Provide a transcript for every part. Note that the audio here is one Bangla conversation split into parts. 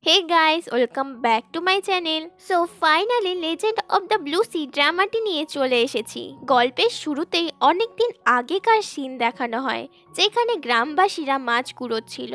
Hey guys, welcome back to my channel. So finally Legend of the Blue Sea ড্রামাটি নিয়ে চলে এসেছি। গল্পের শুরুতেই অনেকদিন আগেকার সিন দেখানো হয়, যেখানে গ্রামবাসীরা মাছ কুড়োচ্ছিল।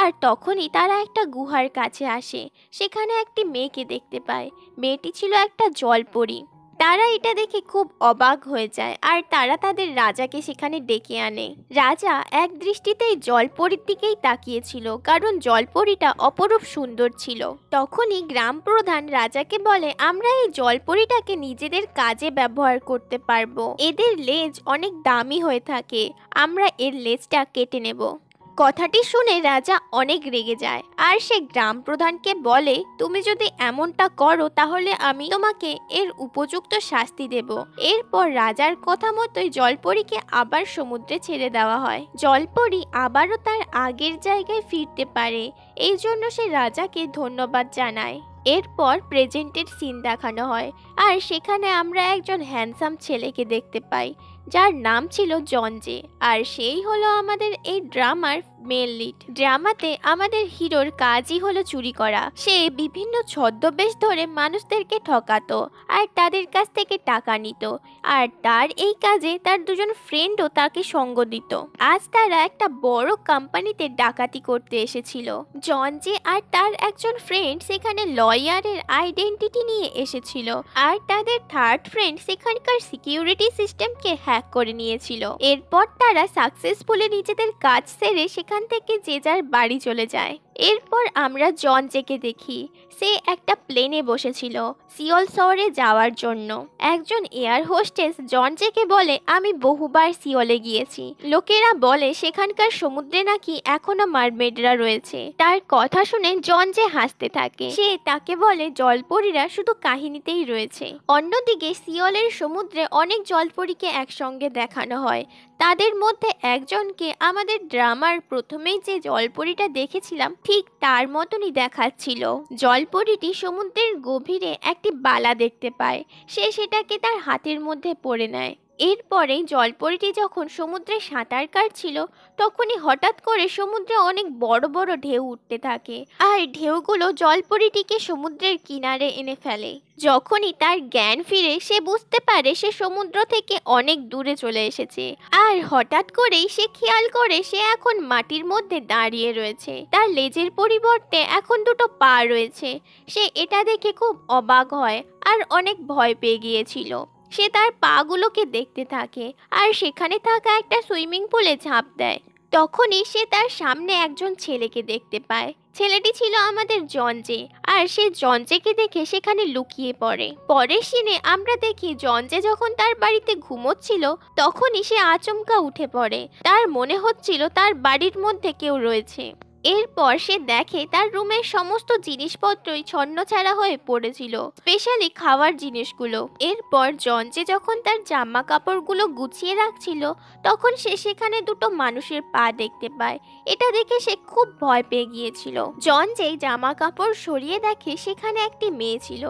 আর তখনই তারা একটা গুহার কাছে আসে। সেখানে একটি মেয়েকে দেখতে পায়। মেয়েটি ছিল একটা জলপরী। তারা এটা দেখে খুব অবাক হয়ে যায় আর তারা তাদের রাজাকে সেখানে ডেকে আনে। রাজা এক দৃষ্টিতেই জলপরীর দিকেই তাকিয়েছিল, কারণ জলপরীটা অপরূপ সুন্দর ছিল। তখনই গ্রাম প্রধান রাজাকে বলে, আমরা এই জলপরীটাকে নিজেদের কাজে ব্যবহার করতে পারবো। এদের লেজ অনেক দামি হয়ে থাকে, আমরা এর লেজটা কেটে নেব। কথাটি শুনে রাজা অনেক রেগে যায় আর সে গ্রাম প্রধানকে বলে, তুমি যদি এমনটা করো তাহলে আমি তোমাকে এর উপযুক্ত শাস্তি দেব। এরপর রাজার কথা মতোই জলপরীকে আবার সমুদ্রে ছেড়ে দেওয়া হয়। জলপরী আবারও তার আগের জায়গায় ফিরতে পারে, এই জন্য সে রাজাকে ধন্যবাদ জানায়। এরপর প্রেজেন্টের সিন দেখানো হয় আর সেখানে আমরা একজন হ্যান্ডসাম ছেলেকে দেখতে পাই, যার নাম ছিল জঞ্জে। আর সেই হলো আমাদের এই ড্রামার মেল লিড। ড্রামাতে আমাদের হিরোর কাজই হলো চুরি করা। সে বিভিন্ন ছদ্মবেশ ধরে মানুষদেরকে ঠকাতো আর তাদের কাছ থেকে টাকা নিত। আর তার এই কাজে তার দুজন ফ্রেন্ডও তাকে সঙ্গ দিত। আজ তারা একটা বড় কোম্পানিতে ডাকাতি করতে এসেছিল। জঞ্জে আর তার একজন ফ্রেন্ড সেখানে লয়ারের আইডেন্টিটি নিয়ে এসেছিল, আর তাদের থার্ড ফ্রেন্ড সেখানকার সিকিউরিটি সিস্টেমকে হ্যাক করে নিয়েছিল। এরপর তারা সাকসেসফুলি নিজেদের কাজ সেরে সেখান থেকে যে যার বাড়ি চলে যায়। এরপর আমরা জঞ্জেকে দেখি। সে একটা প্লেনে বসেছিল সিওল শহরে যাওয়ার জন্য। একজন এয়ার হোস্টেস জঞ্জেকে বলে, আমি বহুবার সিওলে গিয়েছি। লোকেরা বলে সেখানকার সমুদ্রে নাকি এখনো মারমেডরা রয়েছে। তার কথা শুনে জঞ্জে হাসতে থাকে। সে তাকে বলে, জলপরীরা শুধু কাহিনীতেই রয়েছে। অন্যদিকে সিওলের সমুদ্রে অনেক জলপরীকে একসঙ্গে দেখানো হয়। তাদের মধ্যে একজনকে আমাদের ড্রামার প্রথমেই যে জলপরীটা দেখেছিলাম ঠিক তার মতনই দেখাচ্ছিল। জলপরীটি সমুদ্রের গভীরে একটি বালা দেখতে পায়। সে সেটাকে তার হাতের মধ্যে পরে নেয়। এরপরে জলপরীটি যখন সমুদ্রে সাঁতার কাটছিল, তখনই হঠাৎ করে সমুদ্রে অনেক বড় বড় ঢেউ উঠতে থাকে আর ঢেউগুলো জলপরীটিকে সমুদ্রের কিনারে এনে ফেলে। যখনই তার জ্ঞান ফিরে সে বুঝতে পারে সে সমুদ্র থেকে অনেক দূরে চলে এসেছে। আর হঠাৎ করেই সে খেয়াল করে সে এখন মাটির মধ্যে দাঁড়িয়ে রয়েছে। তার লেজের পরিবর্তে এখন দুটো পা রয়েছে। সে এটা দেখে খুব অবাক হয় আর অনেক ভয় পেয়ে গিয়েছিল। সে তার পাগুলোকে দেখতে থাকে আর সেখানে থাকা একটা সুইমিং পুলে ঝাঁপ দেয়। তখনই সে তার সামনে একজন ছেলেকে দেখতে পায়। ছেলেটি ছিল আমাদের জঞ্জে, আর সে জঞ্জেকে দেখে সেখানে লুকিয়ে পড়ে। পরের সিনে আমরা দেখি জঞ্জে যখন তার বাড়িতে ঘুমোচ্ছিল, তখনই সে আচমকা উঠে পড়ে। তার মনে হচ্ছিল তার বাড়ির মধ্যে কেউ রয়েছে। এরপর সে দেখে তার রুমের সমস্ত জিনিসপত্রই ছন্নছাড়া হয়ে পড়েছিল, স্পেশালি খাওয়ার জিনিসগুলো। এরপর জঞ্জে যখন তার জামা কাপড়গুলো গুছিয়ে রাখছিল, তখন সে সেখানে দুটো মানুষের পা দেখতে পায়। এটা দেখে সে খুব ভয় পেয়ে গিয়েছিল। জঞ্জে জামা কাপড় সরিয়ে দেখে সেখানে একটি মেয়ে ছিল।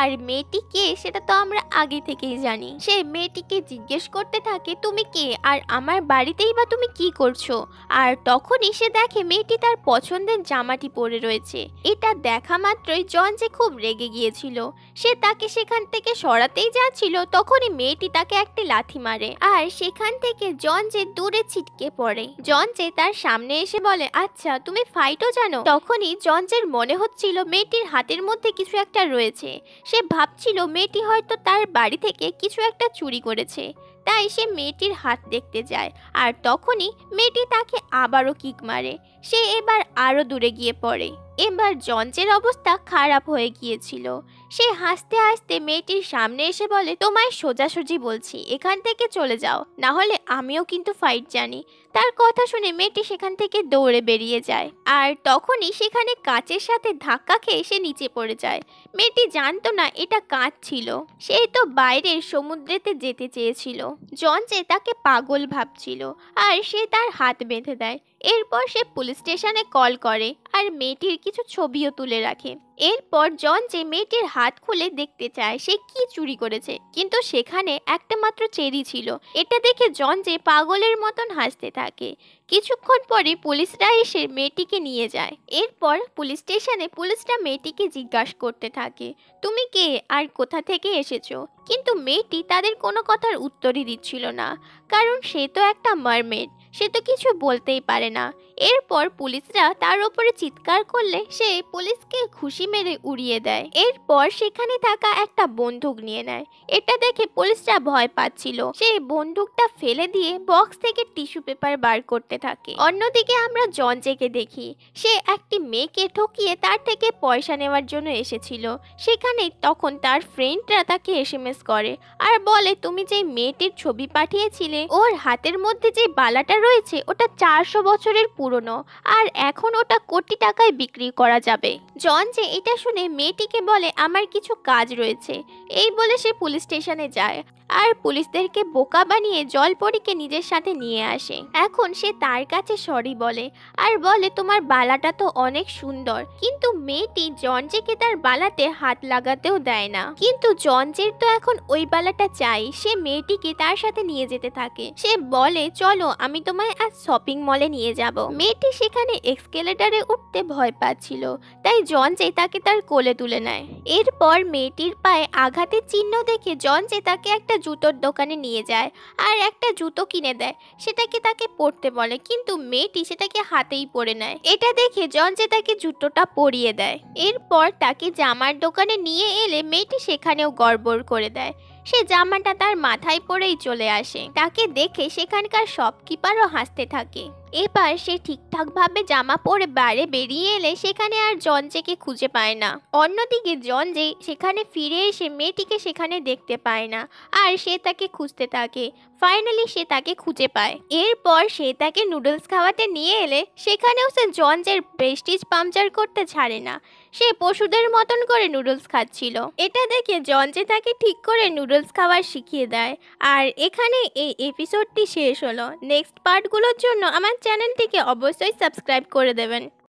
আর মেয়েটি কে সেটা তো আমরা আগে থেকেই জানি। সে মেয়েটিকে জিজ্ঞেস করতে থাকে, তুমি কে আর আমার বাড়িতেই বা তুমি কি করছো? আর তখনই সে দেখে মেয়েটি তার পছন্দের জামাটি পরে রয়েছে। এটা দেখা মাত্রই জঞ্জে খুব রেগে গিয়েছিল। সে তাকে সেখান থেকে সরাতেই যাচ্ছিল, তখনই মেয়েটি তাকে একটি লাথি মারে আর সেখান থেকে জঞ্জে দূরে ছিটকে পড়ে। জঞ্জে তার সামনে এসে বলে, আচ্ছা তুমি ফাইটও জানো? তখনই জঞ্জের মনে হচ্ছিল মেয়েটির হাতের মধ্যে কিছু একটা রয়েছে। সে ভাবছিল মেয়েটি হয়তো তার বাড়ি থেকে কিছু একটা চুরি করেছে, তাই সে মেয়েটির হাত দেখতে যায়। আর তখনই মেয়েটি তাকে আবারও কিক মারে। সে এবার আরো দূরে গিয়ে পড়ে। এবার জঞ্জের অবস্থা খারাপ হয়ে গিয়েছিল। সে হাসতে হাসতে মেয়েটির সামনে এসে বলে, তোমায় সোজাসুজি বলছি এখান থেকে চলে যাও, না হলে আমিও কিন্তু ফাইট জানি। তার কথা শুনে মেয়েটি সেখান থেকে দৌড়ে বেরিয়ে যায়। আর তখনই সেখানে কাঁচের সাথে ধাক্কা খেয়ে সে নিচে পড়ে যায়। মেয়েটি জানতো না এটা কাঁচ ছিল। সেই তো বাইরের সমুদ্রেতে যেতে চেয়েছিল। জঞ্জে তাকে পাগল ভাবছিল আর সে তার হাত বেঁধে দেয়, এরপর সে পুলিশ স্টেশনে কল করে আর মেয়েটির কিছু ছবিও তুলে রাখে। এরপর জন যে মেয়েটির হাত খুলে দেখতে চায় সে কি চুরি করেছে, কিন্তু সেখানে একটা মাত্র চেরি ছিল। এটা দেখে জন যে পাগলের মতন হাসতে থাকে। কিছুক্ষণ পরে পুলিশরা এসে মেয়েটিকে নিয়ে যায়। এরপর পুলিশ স্টেশনে পুলিশরা মেয়েটিকে জিজ্ঞাসা করতে থাকে, তুমি কে আর কোথা থেকে এসেছো? কিন্তু মেয়েটি তাদের কোনো কথার উত্তরই দিচ্ছিল না, কারণ সে তো একটা মারমেড, সে তো কিছু বলতেই পারে না। এরপর পুলিশরা তার উপরে চিৎকার করলে সে পুলিশকে ঘুষি মেরে উড়িয়ে দেয়। এরপর সেখানে থাকা একটা বন্দুক নিয়ে নেয়। এটা দেখে পুলিশরা ভয় পাচ্ছিল। সে বন্দুকটা ফেলে দিয়ে বক্স থেকে টিস্যু পেপার বার করতে থাকে। অন্যদিকে আমরা জনজেকে দেখি, সে একটি মেয়েকে ঠকিয়ে তার থেকে পয়সা নেওয়ার জন্য এসেছিল। সেখানে তখন তার ফ্রেন্ডরা তাকে এসএমএস করে আর বলে, তুমি যে মেয়েটির ছবি পাঠিয়েছিলে ওর হাতের মধ্যে যে বালাটা রয়েছে ওটা 400 বছরের পুরনো, আর এখন ওটা কোটি টাকায় বিক্রি করা যাবে। জন যে এটা শুনে মেয়েটিকে বলে, আমার কিছু কাজ রয়েছে। এই বলে সে পুলিশ স্টেশনে যায় আর পুলিশদেরকে বোকা বানিয়ে জলপরীকে নিজের সাথে নিয়ে আসে। এখন সে তার কাছে সরি বলে আর বলে, তোমার বালাটা তো অনেক সুন্দর। কিন্তু মেয়েটি জনজেকে তার বালাতে হাত লাগাতেও দেয় না। কিন্তু জনজের তো এখন ওই বালাটা চাই। সে মেয়েটিকে তার সাথে নিয়ে যেতে থাকে। সে বলে, চলো আমি তোমায় আজ শপিং মলে নিয়ে যাব। মেয়েটি সেখানে এক্সকেলেটারে উঠতে ভয় পাচ্ছিল, তাই জনজে তাকে তার কোলে তুলে নেয়। এরপর মেয়েটির পায়ে আঘাতের চিহ্ন দেখে জনজে তাকে একটা জুতোর দোকানে নিয়ে যায় আর একটা জুতো কিনে দেয়। সেটাকে তাকে পরতে বলে, কিন্তু মেয়েটি সেটাকে হাতেই পরে নেয়। এটা দেখে জনজে তাকে জুতোটা পরিয়ে দেয়। এরপর তাকে জামার দোকানে নিয়ে এলে মেয়েটি সেখানেও গড়বড় করে দেয়। সে জামাটা তার মাথায় পরেই চলে আসে। তাকে দেখে সেখানকার শপকিপারও হাসতে থাকে। এবার সে ঠিকঠাকভাবে জামা পরে বাইরে বেরিয়ে এলে সেখানে আর জনজেকে খুঁজে পায় না। অন্যদিকে জনজে সেখানে ফিরে এসে মেয়েটিকে সেখানে দেখতে পায় না আর সে তাকে খুঁজতে থাকে। ফাইনালি সে তাকে খুঁজে পায়। এরপর সে তাকে নুডলস খাওয়াতে নিয়ে এলে সেখানেও সে জনজের প্রেস্টিজ পাংচার করতে ছাড়ে না। সে পশুদের মতন করে নুডলস খাচ্ছিল। এটা দেখে জনজে তাকে ঠিক করে নুডলস খাওয়া শিখিয়ে দেয়। আর এখানে এই এপিসোডটি শেষ হলো। নেক্সট পার্টগুলোর জন্য আমার চ্যানেলটিকে অবশ্যই সাবস্ক্রাইব করে দেবেন।